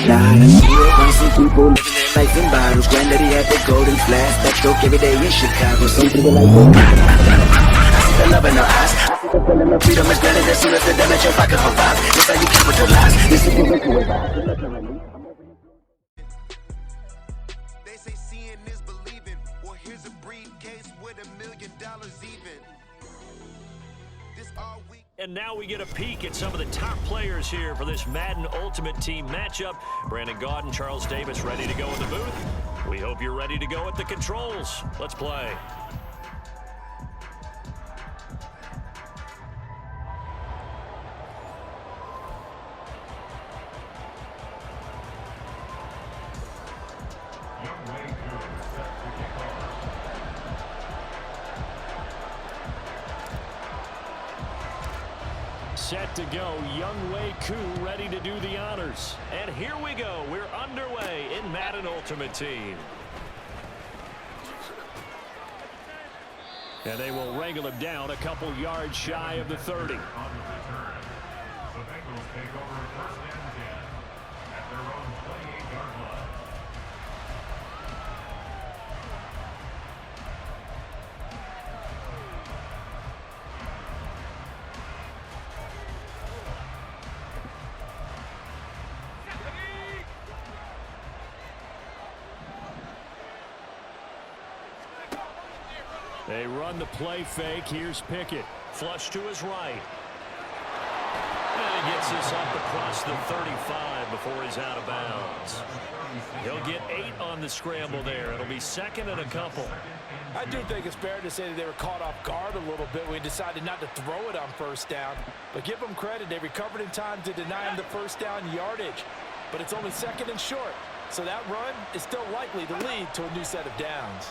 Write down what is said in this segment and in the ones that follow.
shot. I see it when some people living their life in bottles. Granddaddy had the golden flask, backstroke every day in Chicago. Some people like I see the love in their eyes. I see the feeling of freedom is granted as soon as the damage your pocket for five. This how you capitalize. This is what we do. They say seeing is believing. Well, here's a briefcase with $1 million even. This all week. And now we get a peek at some of the top players here for this Madden Ultimate Team matchup. Brandon Gaudin, Charles Davis ready to go in the booth. We hope you're ready to go at the controls. Let's play. Set to go, Young Wei Koo ready to do the honors. And here we go, we're underway in Madden Ultimate Team. And they will wrangle him down a couple yards shy of the 30. They run the play fake. Here's Pickett. Flush to his right. And he gets this up across the 35 before he's out of bounds. He'll get 8 on the scramble there. It'll be second and a couple. I do think it's fair to say that they were caught off guard a little bit. We decided not to throw it on first down. But give them credit. They recovered in time to deny him the first down yardage. But it's only second and short. So that run is still likely to lead to a new set of downs.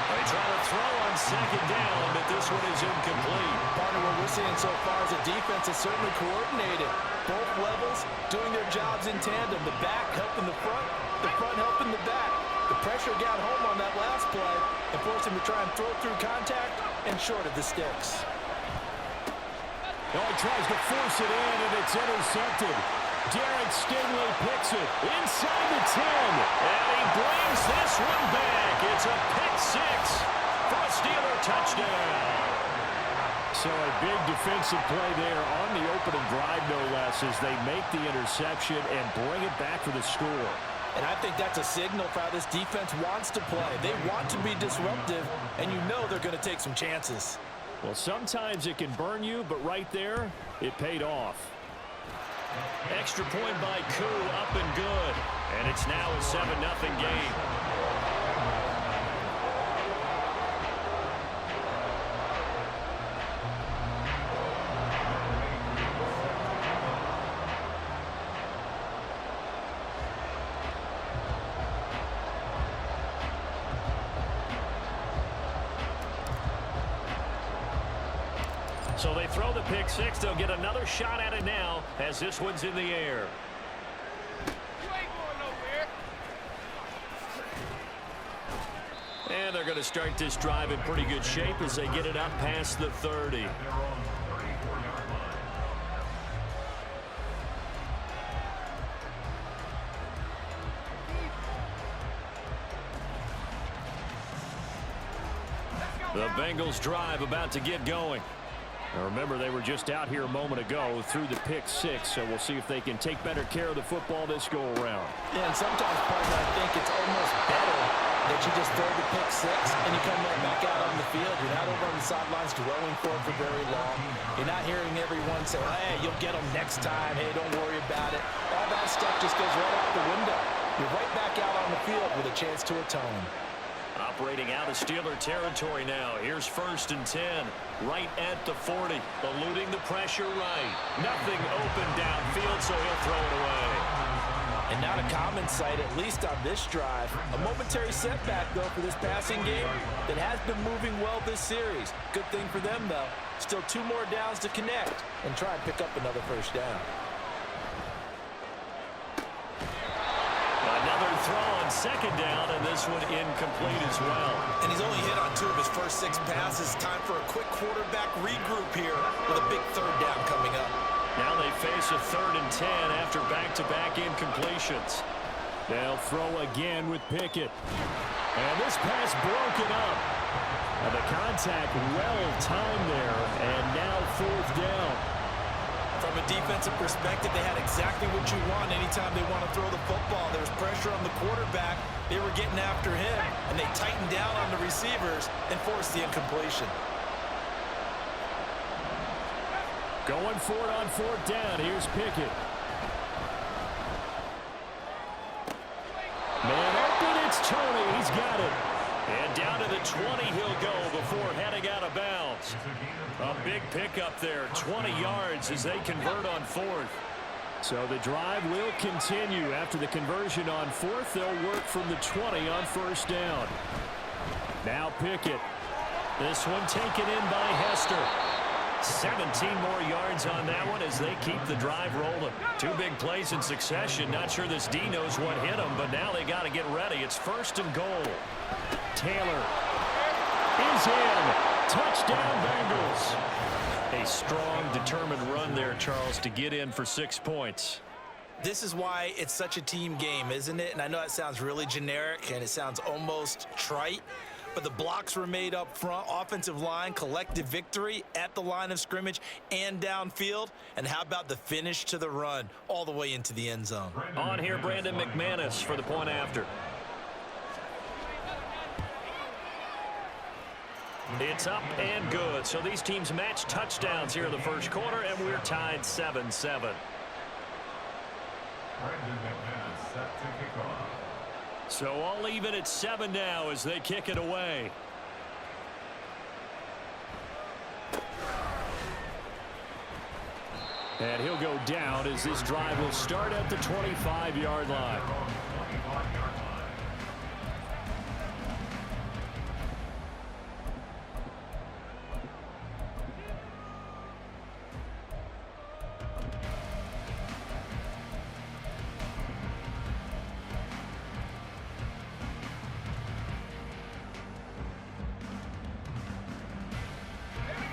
They try to throw on second down, but this one is incomplete. Partner, what we're seeing so far is the defense is certainly coordinated. Both levels doing their jobs in tandem. The back helping the front helping the back. The pressure got home on that last play and forced him to try and throw through contact and short of the sticks. Oh, he tries to force it in, and it's intercepted. Derek Stingley picks it inside the 10, and he brings this one back. It's a pick six for a Steeler touchdown. So a big defensive play there on the opening drive, no less, as they make the interception and bring it back for the score. And I think that's a signal for how this defense wants to play. They want to be disruptive, and you know they're going to take some chances. Well, sometimes it can burn you, but right there, it paid off. Extra point by Koo, up and good. And it's now a 7-0 game. So they throw the pick six. They'll get another shot at it now as this one's in the air. And they're going to start this drive in pretty good shape as they get it up past the 30. The Bengals drive about to get going. Now remember, they were just out here a moment ago through the pick six, so we'll see if they can take better care of the football this go-around. Yeah, and sometimes, partner, I think it's almost better that you just throw the pick six and you come right back out on the field. You're not over on the sidelines dwelling for it for very long. You're not hearing everyone say, hey, you'll get them next time. Hey, don't worry about it. All that stuff just goes right out the window. You're right back out on the field with a chance to atone. Operating out of Steeler territory now. Here's 1st and 10, right at the 40. Eluding the pressure right. Nothing open downfield, so he'll throw it away. And not a common sight, at least on this drive. A momentary setback, though, for this passing game that has been moving well this series. Good thing for them, though. Still 2 more downs to connect and try and pick up another first down. Another throw on 2nd down, and this one incomplete as well. And he's only hit on 2 of his first 6 passes. Time for a quick quarterback regroup here with a big 3rd down coming up. Now they face a 3rd and 10 after back-to-back incompletions. They'll throw again with Pickett. And this pass broken up. And the contact well timed there, and now 4th down. From a defensive perspective, they had exactly what you want anytime they want to throw the football. There was pressure on the quarterback. They were getting after him, and they tightened down on the receivers and forced the incompletion. Going for it on 4th down. Here's Pickett. Man open, it's Tony. He's got it. And down to the 20 he'll go before heading out of bounds. A big pickup there, 20 yards as they convert on 4th. So the drive will continue. After the conversion on 4th, they'll work from the 20 on 1st down. Now Pickett. This one taken in by Hester. 17 more yards on that one as they keep the drive rolling. 2 big plays in succession. Not sure this D knows what hit them, but now they got to get ready. It's 1st and goal. Taylor is in. Touchdown, Bengals. A strong, determined run there, Charles, to get in for 6 points. This is why it's such a team game, isn't it? And I know it sounds really generic and it sounds almost trite, but the blocks were made up front, offensive line, collective victory at the line of scrimmage and downfield. And how about the finish to the run all the way into the end zone? On here, Brandon McManus for the point after. It's up and good. So these teams match touchdowns here in the 1st quarter, and we're tied 7-7. So all even at 7 now as they kick it away. And he'll go down as this drive will start at the 25-yard line.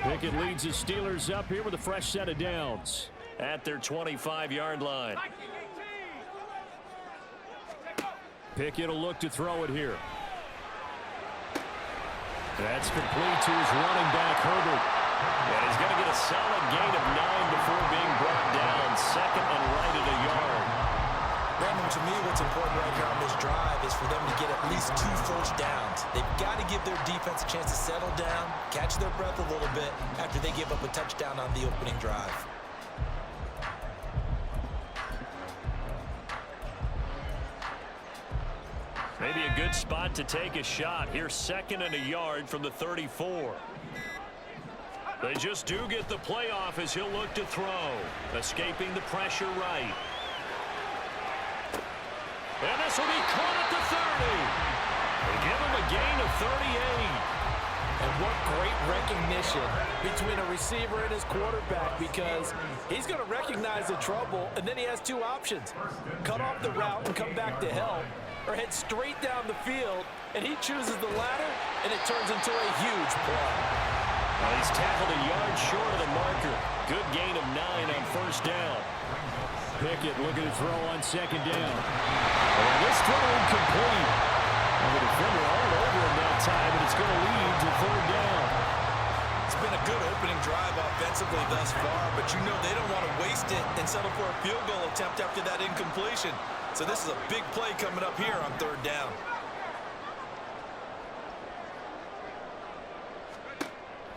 Pickett leads the Steelers up here with a fresh set of downs at their 25-yard line. Pickett will look to throw it here. That's complete to his running back, Herbert. And he's going to get a solid gain of 9 before being brought down. 2nd and right at a yard. Brandon, to me, what's important right here on this drive is for them to get at least 2 first downs. They've got to give their defense a chance to settle down, catch their breath a little bit after they give up a touchdown on the opening drive. Maybe a good spot to take a shot. Here's 2nd and a yard from the 34. They just do get the playoff as he'll look to throw. Escaping the pressure right. And this will be caught at the 30. They give him a gain of 38. And what great recognition between a receiver and his quarterback, because he's going to recognize the trouble, and then he has 2 options. Cut off the route and come back to help, or head straight down the field, and he chooses the latter, and it turns into a huge play. Well, he's tackled a yard short of the marker. Good gain of 9 on 1st down. Pickett looking to throw on 2nd down. And this throw incomplete. And the defender all over him that time, and it's going to lead to 3rd down. It's been a good opening drive offensively thus far, but you know they don't want to waste it and settle for a field goal attempt after that incompletion. So this is a big play coming up here on 3rd down.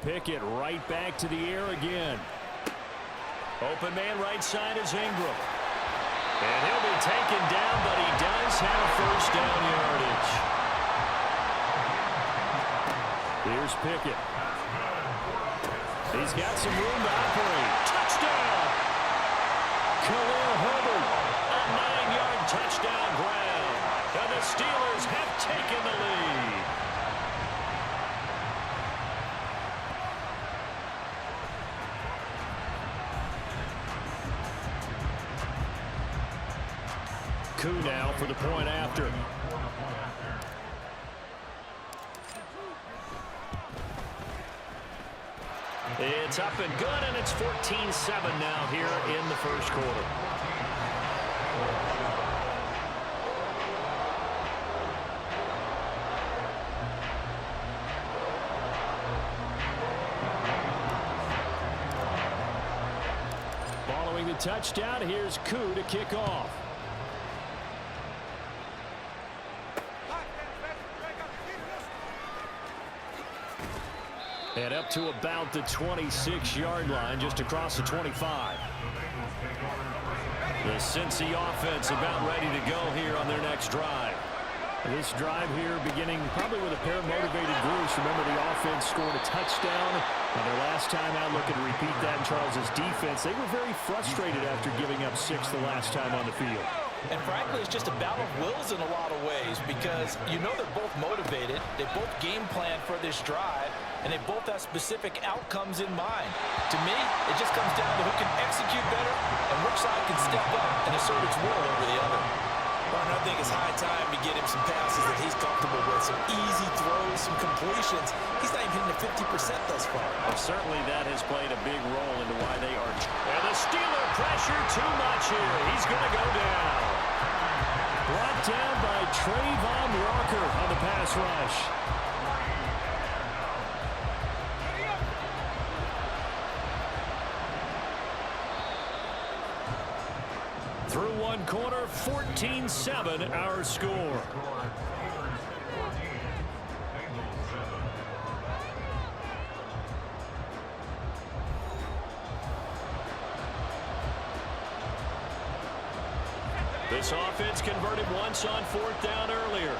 Pickett right back to the air again. Open man right side is Ingram. And he'll be taken down, but he does have 1st down yardage. Here's Pickett. He's got some room to operate. Touchdown! Khalil Herbert, a 9-yard touchdown grab. And the Steelers have taken the lead. Koo now for the point after. It's up and good, and it's 14-7 now here in the first quarter. Following the touchdown, here's Koo to kick off. And up to about the 26-yard line, just across the 25. The Cincy offense about ready to go here on their next drive. This drive here beginning probably with a pair of motivated groups. Remember, the offense scored a touchdown on their last time out. Looking to repeat that in Charles's defense. They were very frustrated after giving up 6 the last time on the field. And frankly, it's just a battle of wills in a lot of ways because you know they're both motivated. They both game plan for this drive, and they both have specific outcomes in mind. To me, it just comes down to who can execute better and which side can step up and assert its will over the other. Well, I think it's high time to get him some passes that he's comfortable with, some easy throws, some completions. He's not even hitting the 50% thus far. Well, certainly that has played a big role into why they are. And the Steeler pressure too much here. He's going to go down. Brought down by Trayvon Walker on the pass rush. Through one quarter, 14-7 our score. This offense converted once on 4th down earlier.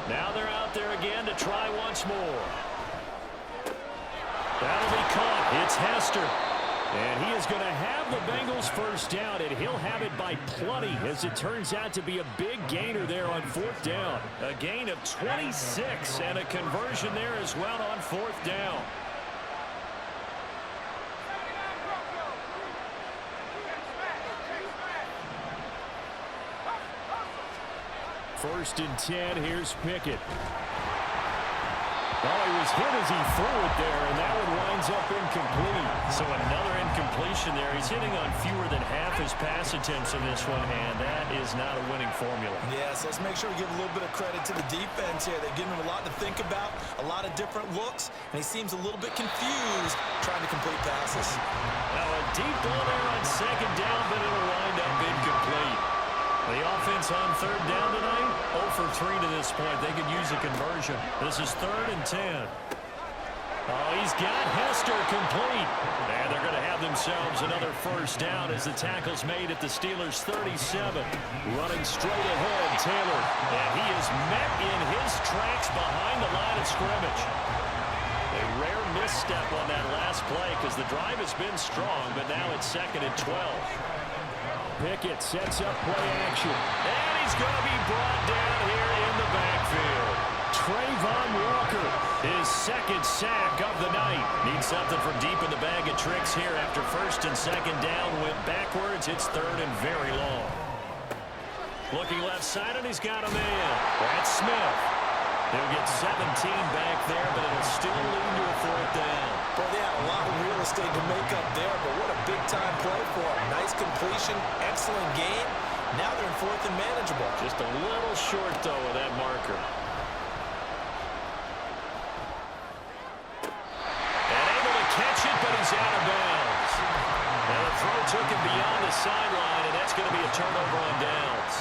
Now they're out there again to try once more. That'll be caught. It's Hester. And he is going to have the Bengals first down, and he'll have it by plenty, as it turns out to be a big gainer there on 4th down. A gain of 26 and a conversion there as well on 4th down. First and 10, here's Pickett. Oh, he was hit as he threw it there, and that one winds up incomplete. So another incompletion there. He's hitting on fewer than half his pass attempts in this one, and that is not a winning formula. Yes, let's make sure we give a little bit of credit to the defense here. They're giving him a lot to think about, a lot of different looks, and he seems a little bit confused trying to complete passes. Now a deep ball there on 2nd down, but it'll wind up incomplete. The offense on 3rd down tonight, 0 for 3 to this point. They could use a conversion. This is 3rd and 10. Oh, he's got Hester complete. And they're going to have themselves another first down as the tackle's made at the Steelers' 37. Running straight ahead, Taylor. And he is met in his tracks behind the line of scrimmage. A rare misstep on that last play because the drive has been strong, but now it's 2nd and 12. Pickett sets up play action. And he's going to be brought down here in the backfield. Trayvon Walker, his 2nd sack of the night. Needs something from deep in the bag of tricks here after 1st and 2nd down. Went backwards. It's 3rd and very long. Looking left side, and he's got a man. That's Smith. He'll get 17 back there, but it'll still lead to a 4th down. Well, they had a lot of real estate to make up there, but what a big-time play for him. Nice completion, excellent game. Now they're in 4th and manageable. Just a little short, though, of that marker. And able to catch it, but he's out of bounds. Now the throw took him beyond the sideline, and that's going to be a turnover on downs.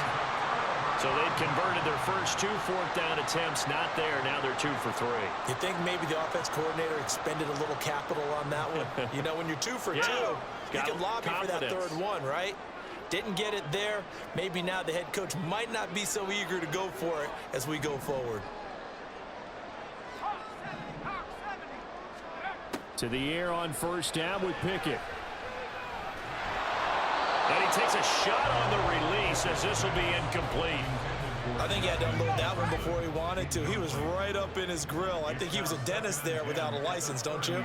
So they'd converted their first 2 4th down attempts. Not there. Now they're 2 for 3. You think maybe the offense coordinator expended a little capital on that one? You know, when you're 2 for 2, you can lobby for that 3rd one, right? Didn't get it there. Maybe now the head coach might not be so eager to go for it as we go forward. To the air on 1st down with Pickett. And he takes a shot on the release as this will be incomplete. I think he had to unload that one before he wanted to. He was right up in his grill. I think he was a dentist there without a license, don't you?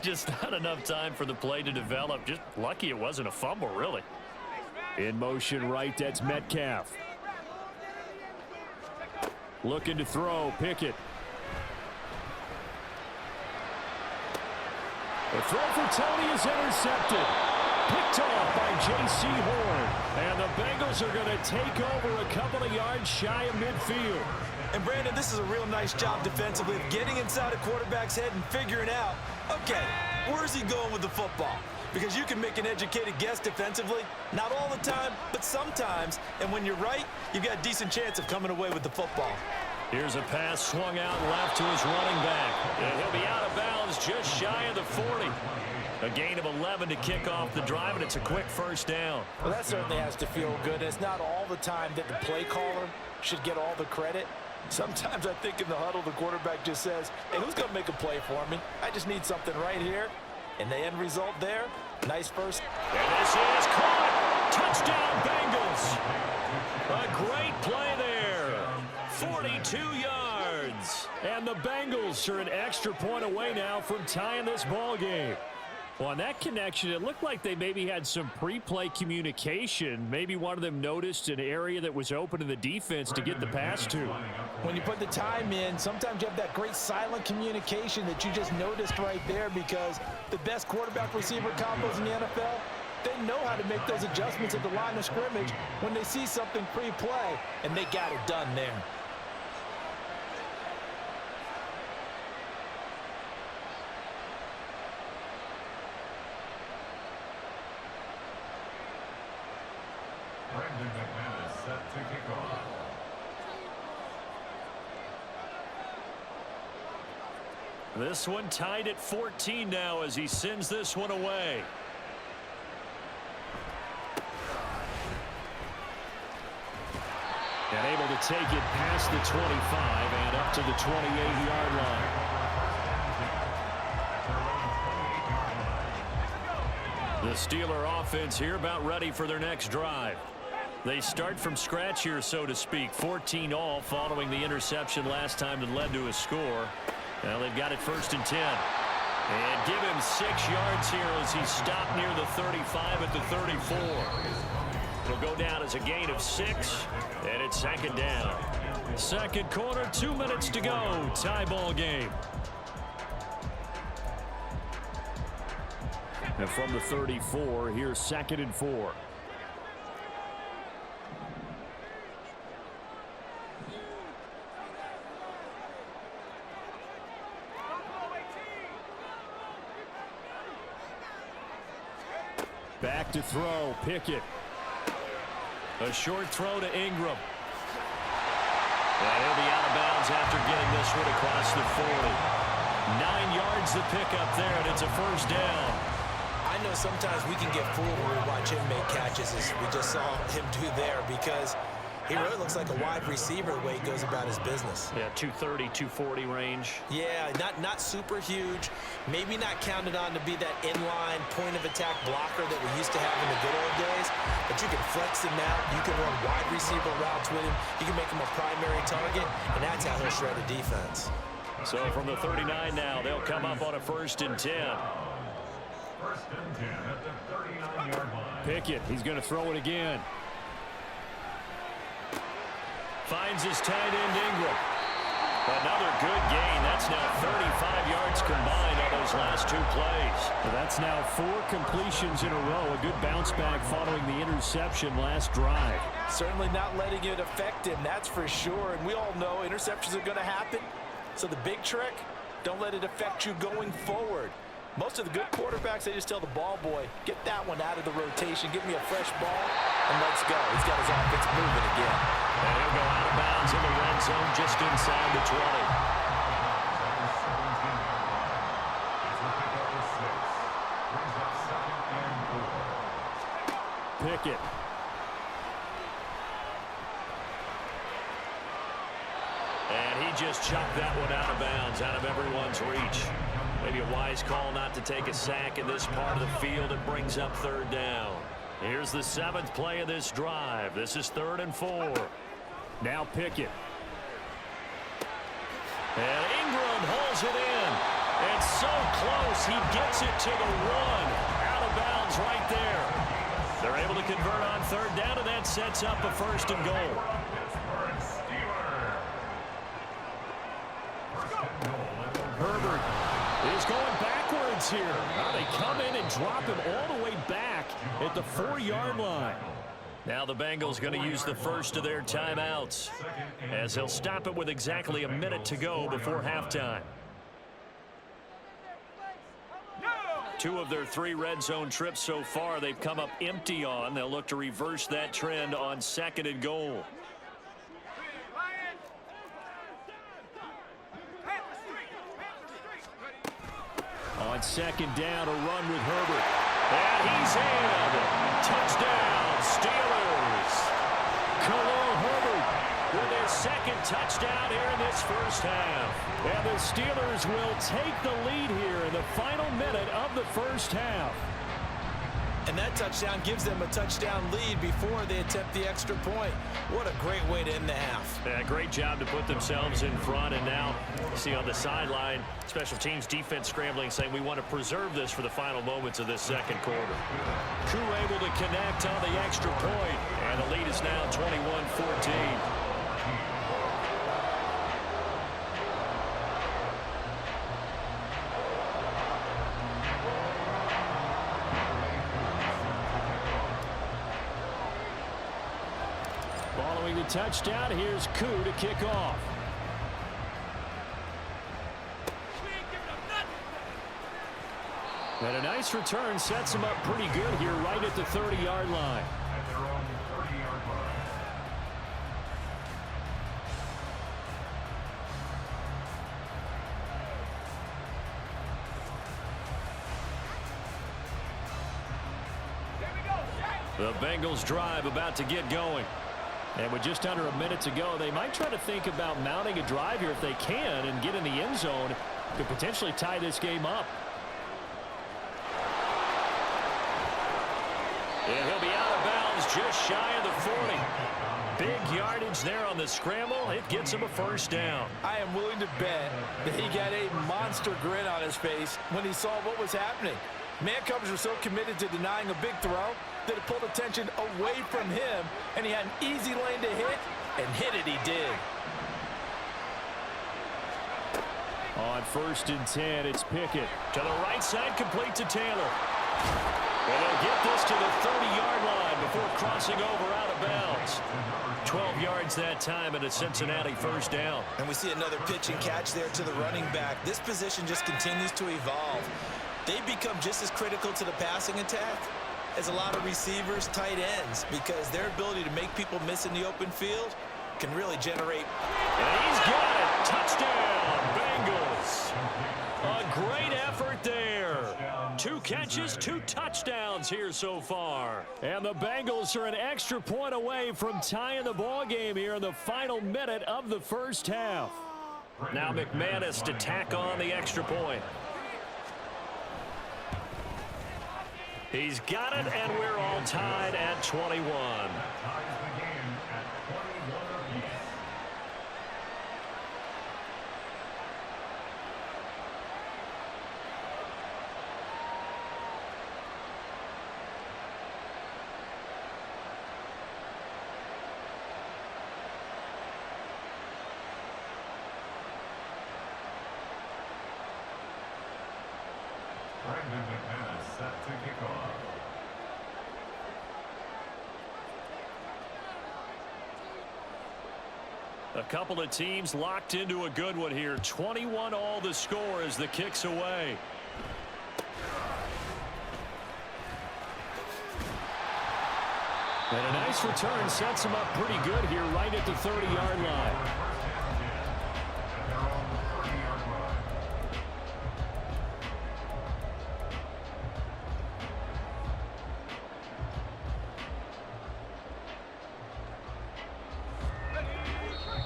Just not enough time for the play to develop. Just lucky it wasn't a fumble, really. In motion right, that's Metcalf. Looking to throw, Pickett. The throw for Tony is intercepted. Picked off by J.C. Horn. And the Bengals are going to take over a couple of yards shy of midfield. And Brandon, this is a real nice job defensively of getting inside a quarterback's head and figuring out, okay, where's he going with the football? Because you can make an educated guess defensively, not all the time, but sometimes. And when you're right, you've got a decent chance of coming away with the football. Here's a pass swung out left to his running back. And he'll be out of bounds just shy of the 40. A gain of 11 to kick off the drive, and it's a quick first down. Well, that certainly has to feel good. It's not all the time that the play caller should get all the credit. Sometimes I think in the huddle, the quarterback just says, hey, who's going to make a play for me? I just need something right here. And the end result there, nice first. And this is caught. Touchdown, Bengals. A great play there. 42 yards. And the Bengals are an extra point away now from tying this ball game. Well, on that connection, it looked like they maybe had some pre-play communication. Maybe one of them noticed an area that was open in the defense to get the pass to. When you put the time in, sometimes you have that great silent communication that you just noticed right there, because the best quarterback-receiver combos in the NFL, they know how to make those adjustments at the line of scrimmage when they see something pre-play, and they got it done there. This one tied at 14 now as he sends this one away. And able to take it past the 25 and up to the 28-yard line. The Steeler offense here about ready for their next drive. They start from scratch here, so to speak. 14 all following the interception last time that led to a score. Well, they've got it 1st and 10. And give him 6 yards here as he stopped near the 35 at the 34. It'll go down as a gain of 6, and it's 2nd down. Second quarter, 2 minutes to go. Tie ball game. And from the 34, here's 2nd and 4. Back to throw, Pickett. A short throw to Ingram. And he'll be out of bounds after getting this one across the 40. 9 yards to pick up there, and it's a 1st down. I know sometimes we can get fooled when we watch him make catches, as we just saw him do there, because he really looks like a wide receiver the way he goes about his business. Yeah, 230, 240 range. Yeah, not super huge. Maybe not counted on to be that inline point-of-attack blocker that we used to have in the good old days. But you can flex him out. You can run wide receiver routes with him. You can make him a primary target, and that's how he'll shred a defense. So from the 39 now, they'll come up on a 1st and 10. 1st and 10 at the 39-yard line. Pickett, he's going to throw it again. Finds his tight end Ingram. Another good gain. That's now 35 yards combined on those last 2 plays. That's now 4 completions in a row. A good bounce back following the interception last drive. Certainly not letting it affect him, that's for sure. And we all know interceptions are going to happen. So the big trick, don't let it affect you going forward. Most of the good quarterbacks, they just tell the ball boy, get that one out of the rotation, give me a fresh ball, and let's go. He's got his offense moving again. And he'll go out of bounds in the red zone just inside the 20. Pickett. And he just chucked that one out of bounds, out of everyone's reach. Maybe a wise call not to take a sack in this part of the field. It brings up 3rd down. Here's the 7th play of this drive. This is 3rd and 4. Now Pickett. And Ingram holds it in. It's so close. He gets it to the 1. Out of bounds right there. They're able to convert on 3rd down, and that sets up a 1st and goal. Herbert is going backwards. offense here. They come in and drop him all the way back at the 4-yard line. Now the Bengals going to use the first of their timeouts, as they'll stop it with exactly a minute to go before halftime. 2 of their 3 red zone trips so far they've come up empty on. They'll look to reverse that trend on 2nd and goal. On 2nd down, a run with Herbert. And he's in. Touchdown, Steelers. Khalil Herbert with his 2nd touchdown here in this first half. And the Steelers will take the lead here in the final minute of the first half. And that touchdown gives them a touchdown lead before they attempt the extra point. What a great way to end the half. Yeah, great job to put themselves in front. And now you see on the sideline, special teams defense scrambling, saying we want to preserve this for the final moments of this second quarter. Crew able to connect on the extra point. And the lead is now 21-14. Following the touchdown, here's Koo to kick off. And a nice return sets him up pretty good here right at the 30-yard line. At their own 30-yard line. The Bengals drive about to get going. And with just under a minute to go, they might try to think about mounting a drive here if they can and get in the end zone. Could potentially tie this game up. And he'll be out of bounds just shy of the 40. Big yardage there on the scramble. It gets him a first down. I am willing to bet that he got a monster grin on his face when he saw what was happening. Man coverage was so committed to denying a big throw that it pulled attention away from him, and he had an easy lane to hit, and hit it he did. On 1st and 10, it's Pickett. To the right side, complete to Taylor. And they'll get this to the 30-yard line before crossing over out of bounds. 12 yards that time and a Cincinnati first down. And we see another pitch and catch there to the running back. This position just continues to evolve. They become just as critical to the passing attack as a lot of receivers, tight ends, because their ability to make people miss in the open field can really generate. And he's got it. Touchdown, Bengals. A great effort there. 2 catches, 2 touchdowns here so far. And the Bengals are an extra point away from tying the ball game here in the final minute of the first half. Now McManus to tack on the extra point. He's got it, and we're all tied at 21. Ties the game at 21 apiece. Brandon McManus set to kick off. A couple of teams locked into a good one here. 21 all the score as the kick's away. And a nice return sets him up pretty good here right at the 30-yard line.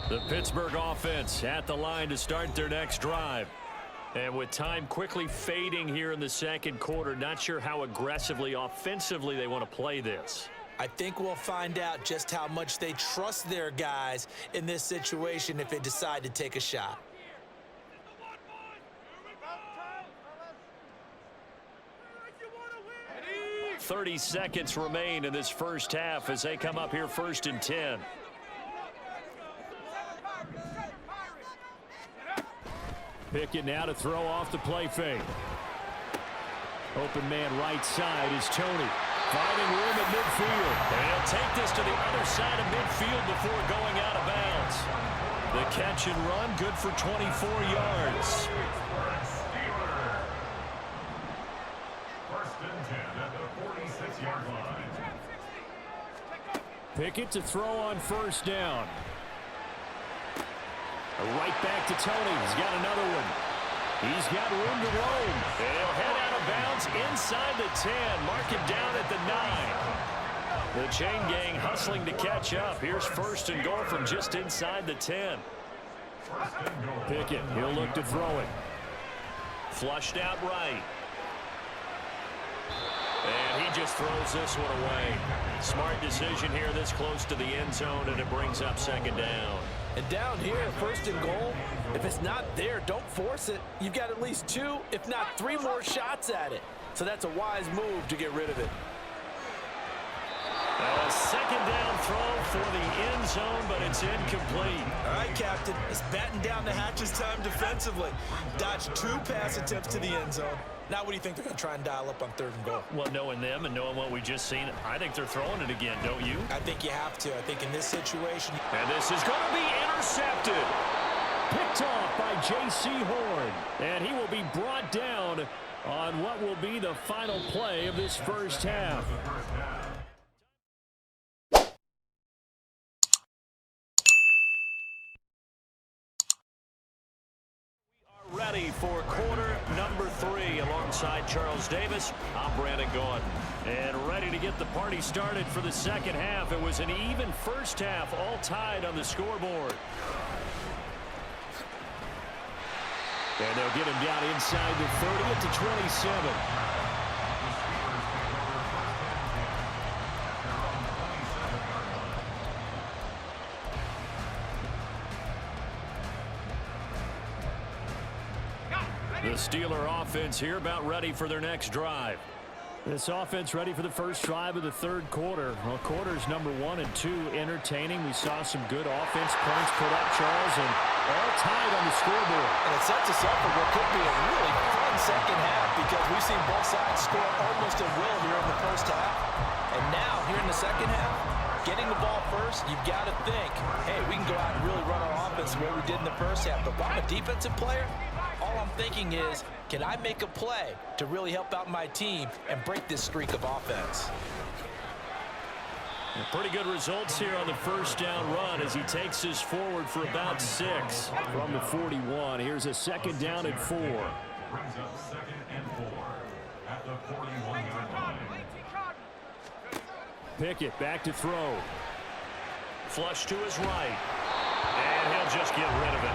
The Pittsburgh offense at the line to start their next drive. And with time quickly fading here in the second quarter, not sure how aggressively, offensively they want to play this. I think we'll find out just how much they trust their guys in this situation if they decide to take a shot. – 30 seconds remain in this first half as they come up here 1st and 10. Pickett now to throw off the play fake. Open man right side is Tony. Finding room at midfield. And he'll take this to the other side of midfield before going out of bounds. The catch and run, good for 24 yards. First and 10 at the 46-yard line. Pickett to throw on first down. Right back to Tony. He's got another one. He's got room to roam. And he'll head out of bounds inside the 10. Mark him down at the 9. The chain gang hustling to catch up. Here's first and goal from just inside the 10. Pickett, he'll look to throw it. Flushed out right. And he just throws this one away. Smart decision here this close to the end zone, and it brings up second down. And down here, first and goal, if it's not there, don't force it. You've got at least 2, if not 3 more shots at it. So that's a wise move to get rid of it. A second down throw for the end zone, but it's incomplete. All right, Captain, it's batten down the hatches time defensively. Dodged 2 pass attempts to the end zone. Now what do you think they're going to try and dial up on third and goal? Well, knowing them and knowing what we just seen, I think they're throwing it again, don't you? I think you have to. I think in this situation. And this is going to be intercepted. Picked off by J.C. Horn. And he will be brought down on what will be the final play of this first half. Ready for quarter number 3 alongside Charles Davis. I'm Brandon Gordon. And ready to get the party started for the second half. It was an even first half, all tied on the scoreboard. And they'll get him down inside the 30 at the 27. The Steeler offense here about ready for their next drive. This offense ready for the first drive of the third quarter. Well, quarters number 1 and 2 entertaining. We saw some good offense points put up, Charles, and all tied on the scoreboard. And it sets us up for what could be a really fun second half because we've seen both sides score almost at will here in the first half. And now, here in the second half, getting the ball first, you've got to think, hey, we can go out and really run our offense the way we did in the first half. But if I'm a defensive player, all I'm thinking is, can I make a play to really help out my team and break this streak of offense? And pretty good results here on the first down run as he takes us forward for about 6 from the 41. Here's a second down and 4. Brings up second and 4 at the 41-yard line. Pickett back to throw. Flush to his right. And he'll just get rid of it.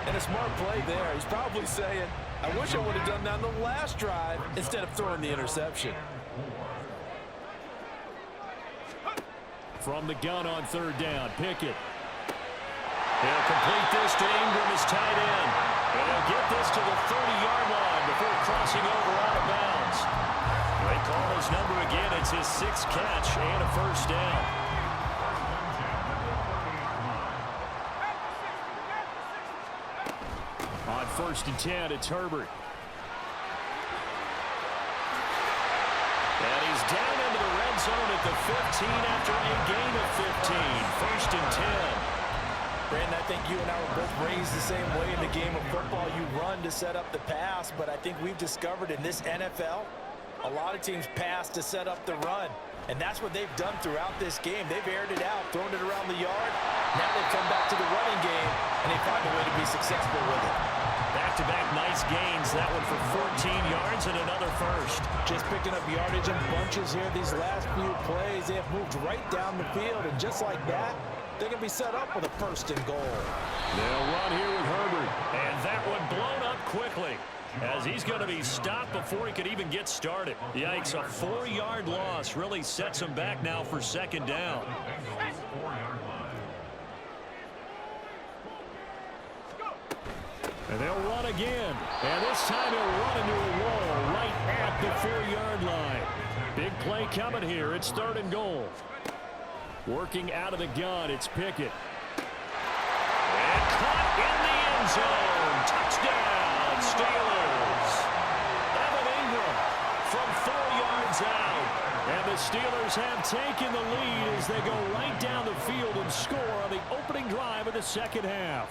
And a smart play there. He's probably saying, I wish I would have done that on the last drive instead of throwing the interception. From the gun on third down, Pickett. He'll complete this to Ingram, his tight end. And he'll get this to the 30-yard line before crossing over out of bounds. They call his number again. It's his 6th catch and a first down. On first and 10, it's Herbert. And he's down into the red zone at the 15 after a gain of 15. First and 10. Brandon, I think you and I were both raised the same way in the game of football. You run to set up the pass, but I think we've discovered in this NFL, a lot of teams pass to set up the run. And that's what they've done throughout this game. They've aired it out, thrown it around the yard. Now they've come back to the running game, and they find a way to be successful with it. Back-to-back nice gains. That one for 14 yards and another first. Just picking up yardage in bunches here these last few plays. They have moved right down the field, and just like that, they're going to be set up with a first and goal. They'll run here with Herbert, and that one blown up quickly as he's going to be stopped before he could even get started. Yikes, a 4-yard loss really sets him back now for second down. And they'll run again. And this time he'll run into a wall right at the 4-yard line. Big play coming here. It's third and goal. Working out of the gun, it's Pickett. And caught in the end zone. Touchdown, Steelers. Evan Ingram the Steelers have taken the lead as they go right down the field and score on the opening drive of the second half.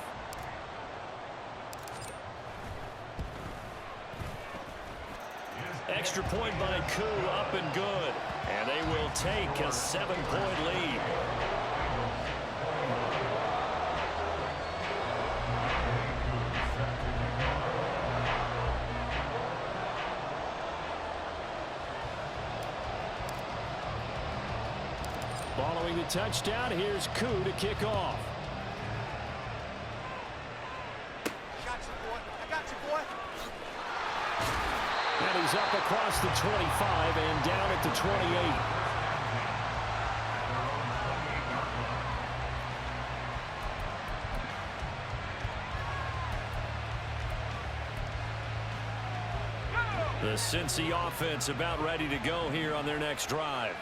Extra point by Koo, up and good. And they will take a 7-point lead. Following the touchdown, here's Koo to kick off. And he's up across the 25 and down at the 28. The Cincy offense about ready to go here on their next drive.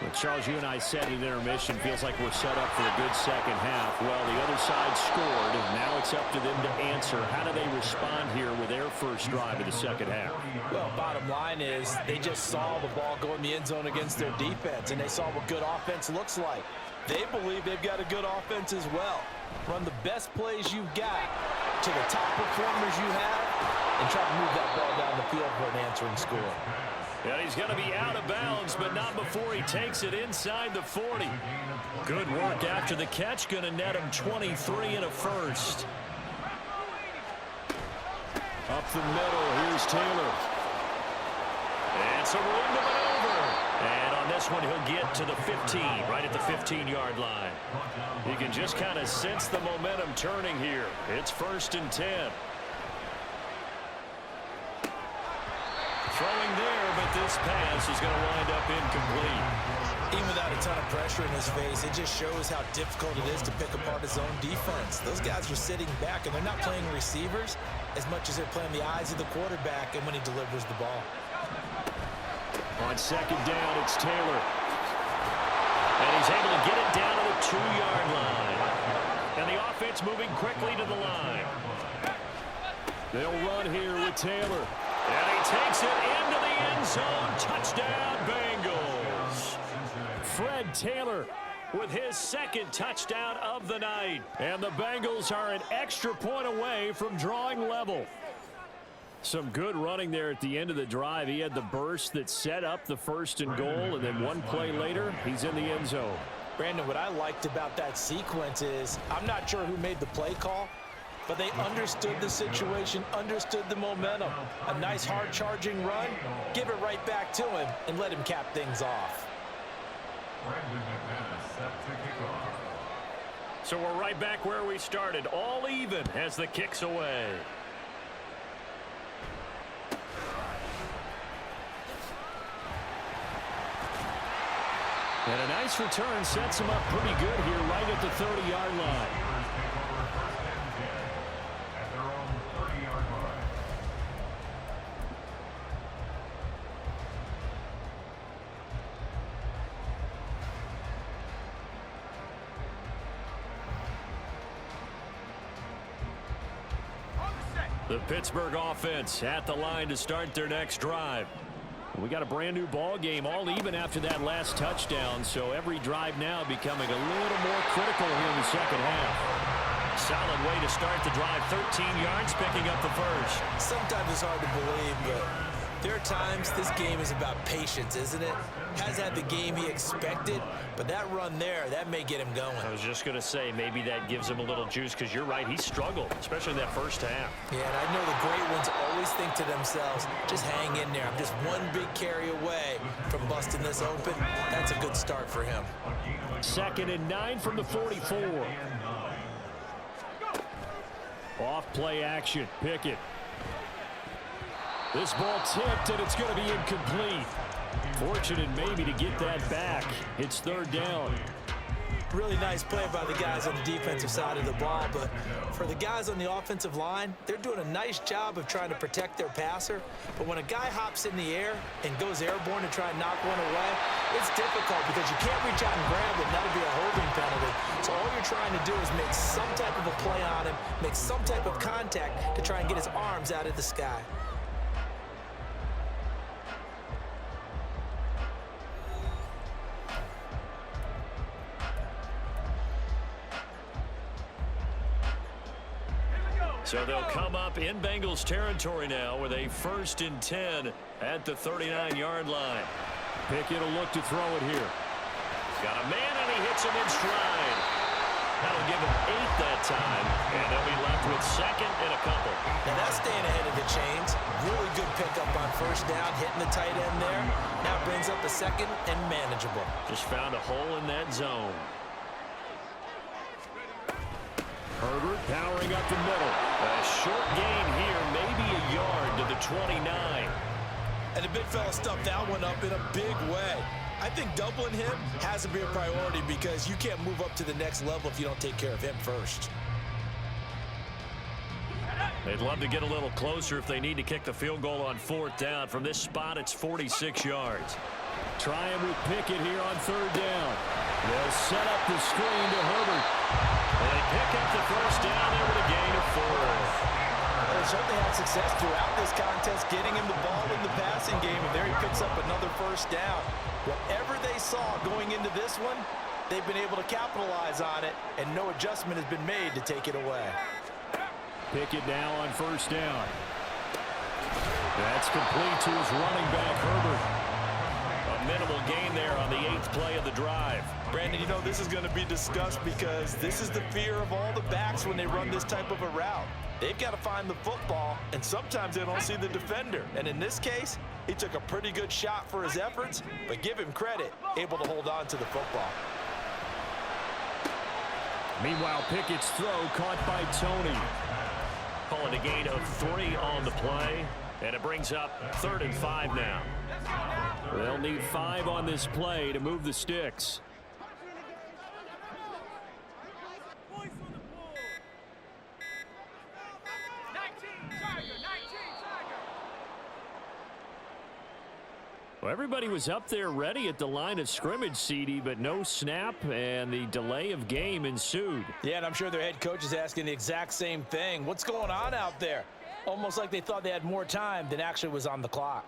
Well, Charles, you and I said at intermission, feels like we're set up for a good second half. Well, the other side scored, and now it's up to them to answer. How do they respond here with their first drive of the second half? Well, bottom line is they just saw the ball go in the end zone against their defense, and they saw what good offense looks like. They believe they've got a good offense as well. Run the best plays you've got to the top performers you have, and try to move that ball down the field for an answering score. Yeah, he's going to be out of bounds, but not before he takes it inside the 40. Good work after the catch. Going to net him 23 and a first. Up the middle, here's Taylor. And some room to maneuver. And on this one, he'll get to the 15, right at the 15-yard line. You can just kind of sense the momentum turning here. It's 1st and 10. Throwing there, but this pass is going to wind up incomplete. Even without a ton of pressure in his face, it just shows how difficult it is to pick apart his own defense. Those guys are sitting back, and they're not playing receivers as much as they're playing the eyes of the quarterback and when he delivers the ball. On second down, it's Taylor. And he's able to get it down to the 2-yard line. And the offense moving quickly to the line. They'll run here with Taylor. And he takes it into the end zone. Touchdown, Bengals. Fred Taylor with his second touchdown of the night. And the Bengals are an extra point away from drawing level. Some good running there at the end of the drive. He had the burst that set up the 1st and goal, and then one play later, he's in the end zone. Brandon, what I liked about that sequence is I'm not sure who made the play call, but they understood the situation, understood the momentum. A nice hard-charging run, give it right back to him, and let him cap things off. So we're right back where we started, all even as the kick's away. And a nice return sets him up pretty good here right at the 30-yard line. The Pittsburgh offense at the line to start their next drive. We got a brand new ball game, all even after that last touchdown, so every drive now becoming a little more critical here in the second half. Solid way to start the drive, 13 yards, picking up the first. Sometimes it's hard to believe, but there are times this game is about patience, isn't it? Has had the game he expected, but that run there, that may get him going. I was just going to say, maybe that gives him a little juice, because you're right, he struggled, especially in that first half. Yeah, and I know the great ones always think to themselves, just hang in there. I'm just one big carry away from busting this open. That's a good start for him. 2nd and 9 from the 44. Off play action, Pickett. This ball tipped, and it's going to be incomplete. Fortunate maybe to get that back. It's 3rd down. Really nice play by the guys on the defensive side of the ball, but for the guys on the offensive line, they're doing a nice job of trying to protect their passer. But when a guy hops in the air and goes airborne to try and knock one away, it's difficult because you can't reach out and grab him. That'll be a holding penalty. So all you're trying to do is make some type of a play on him, make some type of contact to try and get his arms out of the sky. So they'll come up in Bengals territory now with a 1st and 10 at the 39-yard line. Pickett will look to throw it here. Got a man, and he hits him in stride. That'll give him 8 that time, and they'll be left with 2nd and a couple. Now that's staying ahead of the chains. Really good pickup on 1st down, hitting the tight end there. Now brings up a 2nd and manageable. Just found a hole in that zone. Herbert powering up the middle. A short gain here, maybe a yard to the 29. And the big fella stuffed that one up in a big way. I think doubling him has to be a priority because you can't move up to the next level if you don't take care of him first. They'd love to get a little closer if they need to kick the field goal on 4th down. From this spot, it's 46 yards. Trying with Pickett here on 3rd down. They'll set up the screen to Herbert. And they pick up the 1st down there with a gain of 4. They certainly had success throughout this contest, getting him the ball in the passing game, and there he picks up another 1st down. Whatever they saw going into this one, they've been able to capitalize on it, and no adjustment has been made to take it away. Pickett now on 1st down. That's complete to his running back, Herbert. A minimal gain there on the 8th play of the drive. Brandon, you know this is going to be discussed because this is the fear of all the backs when they run this type of a route. They've got to find the football, and sometimes they don't see the defender. And in this case, he took a pretty good shot for his efforts, but give him credit, able to hold on to the football. Meanwhile, Pickett's throw caught by Tony. Calling a gain of 3 on the play, and it brings up 3rd and 5 now. They'll need 5 on this play to move the sticks. Well, everybody was up there ready at the line of scrimmage, CD, but no snap, and the delay of game ensued. Yeah, and I'm sure their head coach is asking the exact same thing. What's going on out there? Almost like they thought they had more time than actually was on the clock.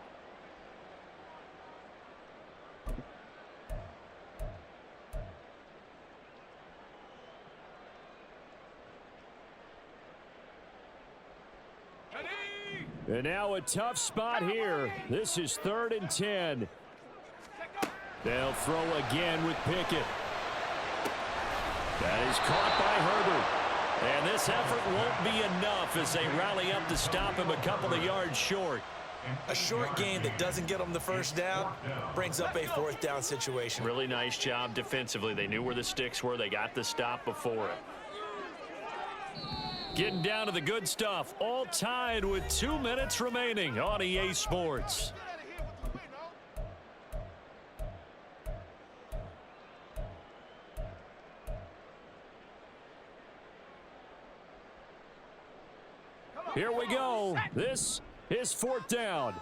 And now a tough spot here. This is 3rd and 10. They'll throw again with Pickett. That is caught by Herbert. And this effort won't be enough as they rally up to stop him a couple of yards short. A short gain that doesn't get them the 1st down brings up a 4th down situation. Really nice job defensively. They knew where the sticks were. They got the stop before it. Getting down to the good stuff. All tied with 2 minutes remaining on EA Sports. Here we go. This is 4th down.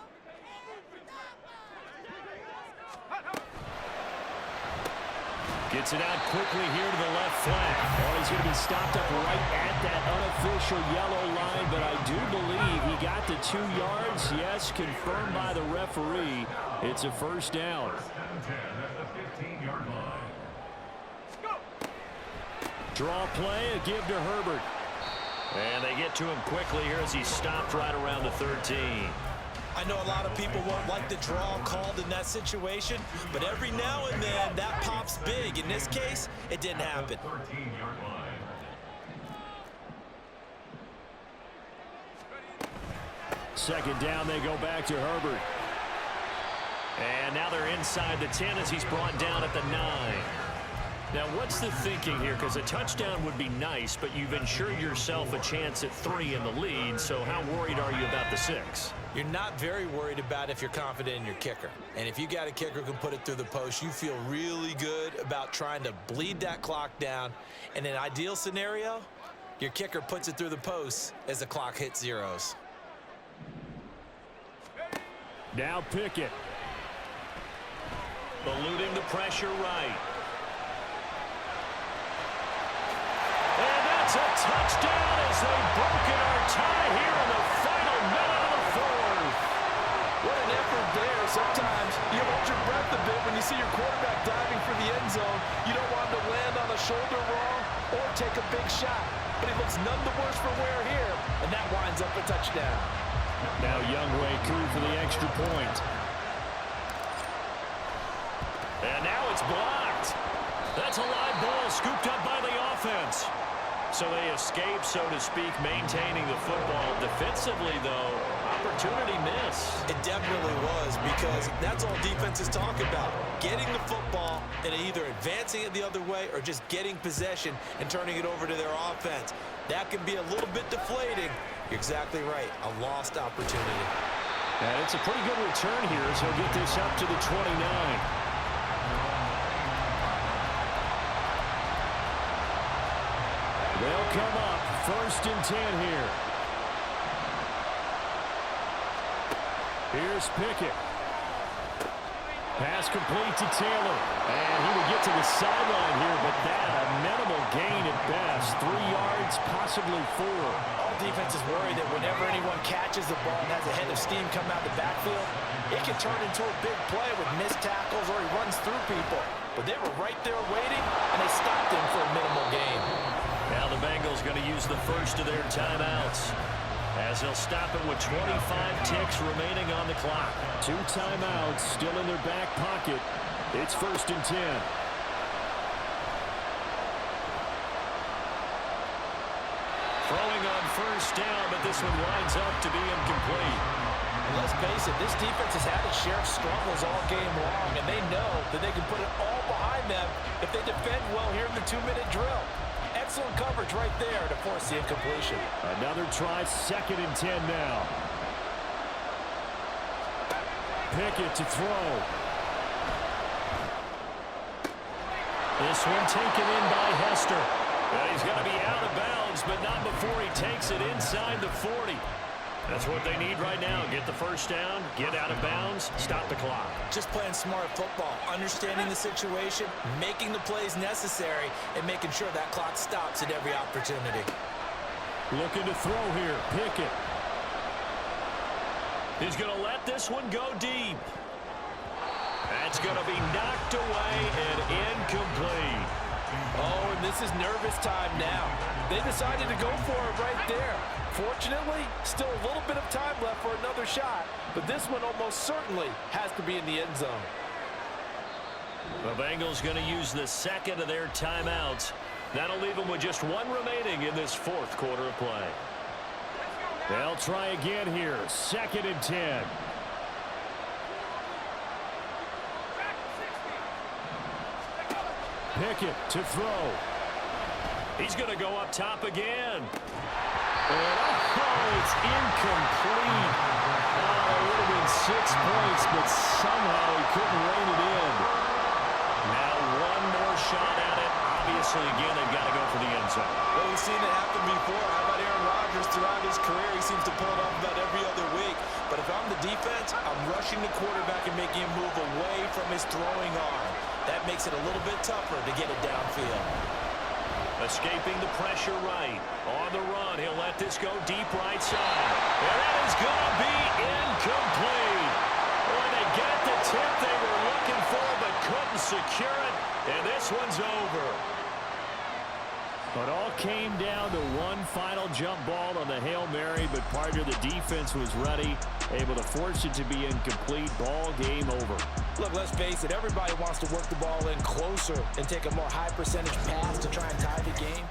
Gets it out quickly here to the left flank. Oh, he's going to be stopped up right at that unofficial yellow line, but I do believe he got the 2 yards. Yes, confirmed by the referee. It's a 1st down. Draw play, a give to Herbert. And they get to him quickly here as he's stopped right around the 13. I know a lot of people won't like the draw called in that situation, but every now and then that pops big. In this case, it didn't happen. 13-yard line. Second down, they go back to Herbert. And now they're inside the 10 as he's brought down at the 9. Now, what's the thinking here? Because a touchdown would be nice, but you've ensured yourself a chance at 3 in the lead, so how worried are you about the 6? You're not very worried about if you're confident in your kicker. And if you got a kicker who can put it through the post, you feel really good about trying to bleed that clock down. In an ideal scenario, your kicker puts it through the post as the clock hits zeros. Now Pickett. Eluding the pressure right. And that's a touchdown as they've broken our tie here in the final minute of the 4th. What an effort there. Sometimes you hold your breath a bit when you see your quarterback diving for the end zone. You don't want him to land on a shoulder wrong or take a big shot. but he looks none the worse for wear here, and that winds up a touchdown. Now Younghoe Koo for the extra point. And now it's blocked. That's a live ball scooped up by the offense. So they escape, so to speak, maintaining the football. Defensively, though, opportunity miss. It definitely was, because that's all defenses talk about. Getting the football and either advancing it the other way or just getting possession and turning it over to their offense. That can be a little bit deflating. You're exactly right. A lost opportunity. And it's a pretty good return here as he'll get this up to the 29. They'll come up 1st and 10 here. Here's Pickett. Pass complete to Taylor. And he would get to the sideline here, but that a minimal gain at best. 3 yards, possibly 4. All defenses worry that whenever anyone catches the ball and has a head of steam come out the backfield, it can turn into a big play with missed tackles or he runs through people. But they were right there waiting, and they stopped him for a minimal gain. Now the Bengals going to use the first of their timeouts, as they'll stop it with 25 ticks remaining on the clock. 2 timeouts still in their back pocket. It's 1st and 10. Throwing on 1st down, but this one winds up to be incomplete. And let's face it, this defense has had its share of struggles all game long, and they know that they can put it all behind them if they defend well here in the 2-minute drill. Excellent coverage right there to force the incompletion. Another try, 2nd and 10 now. Pickett to throw. This one taken in by Hester. Well, he's going to be out of bounds, but not before he takes it inside the 40. That's what they need right now. Get the 1st down, get out of bounds, stop the clock. Just playing smart football, understanding the situation, making the plays necessary, and making sure that clock stops at every opportunity. Looking to throw here, Pickett. He's going to let this one go deep. That's going to be knocked away and incomplete. Oh, and this is nervous time now. They decided to go for it right there. Fortunately, still a little bit of time left for another shot, but this one almost certainly has to be in the end zone. The Bengals going to use the 2nd of their timeouts. That'll leave them with just 1 remaining in this 4th quarter of play. They'll try again here, 2nd and 10. Pickett to throw. He's going to go up top again. And it's incomplete. Oh, it would have been 6 points, but somehow he couldn't rein it in. Now 1 more shot at it. Obviously, again, they've got to go for the end zone. Well, we've seen it happen before. How about Aaron Rodgers throughout his career? He seems to pull it off about every other week. But if I'm the defense, I'm rushing the quarterback and making him move away from his throwing arm. That makes it a little bit tougher to get it downfield. Escaping the pressure right. On the run, he'll let this go deep right side. And that is going to be incomplete. Boy, they got the tip they were looking for, but couldn't secure it. And this one's over. But all came down to one final jump ball on the Hail Mary, but part of the defense was ready, able to force it to be incomplete. Ball game over. Look, let's face it, everybody wants to work the ball in closer and take a more high percentage pass to try and tie the game.